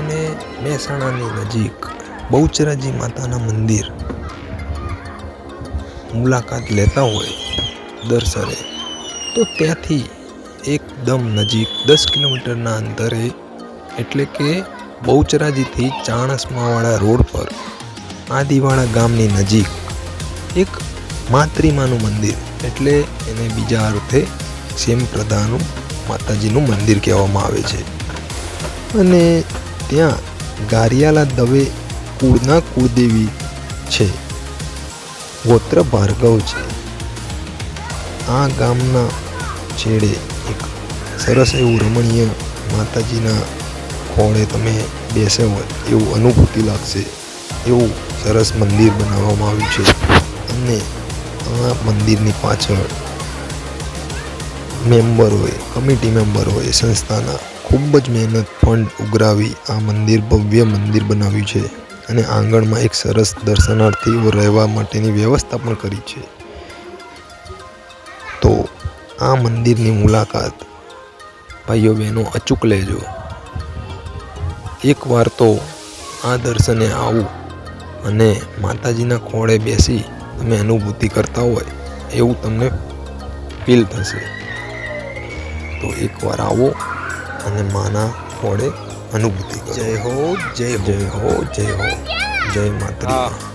તમે મહેસાણાની નજીક બહુચરાજી માતાના મંદિર મુલાકાત લેતા હોય દર્શને, તો ત્યાંથી એકદમ નજીક 10 કિલોમીટરના અંતરે એટલે કે બહુચરાજીથી ચાણસ્માવાળા રોડ પર આદિવાળા ગામની નજીક એક માતૃમાનું મંદિર એટલે એને બીજા અર્થે સેમપ્રદાનું માતાજીનું મંદિર કહેવામાં આવે છે. અને ત્યાં ગારિયાલા દવે કુળના કુળદેવી છે, ગોત્ર ભાર્ગવ છે. આ ગામના છેડે એક સરસ એવું રમણીય માતાજીના ખોળે તમે બેસે હોય એવું અનુભૂતિ લાગશે એવું સરસ મંદિર બનાવવામાં આવ્યું છે. અને આ મંદિરની પાછળ મેમ્બરોએ, કમિટી મેમ્બરોએ સંસ્થાના ખૂબ જ મહેનત ફંડ ઉઘરાવી આ મંદિર, ભવ્ય મંદિર બનાવ્યું છે. અને આંગણમાં એક સરસ દર્શનાર્થીઓ રહેવા માટેની વ્યવસ્થા પણ કરી છે. તો આ મંદિરની મુલાકાત ભાઈઓ બહેનો અચૂક લેજો. એકવાર તો આ દર્શને આવું અને માતાજીના ખોળે બેસી તમે અનુભૂતિ કરતા હોય એવું તમને ફીલ થશે. તો એકવાર આવો અને માના ખોળે અનુભૂતિ કરો. જય હો, જય હો, જય હો, જય હો, જય માતા.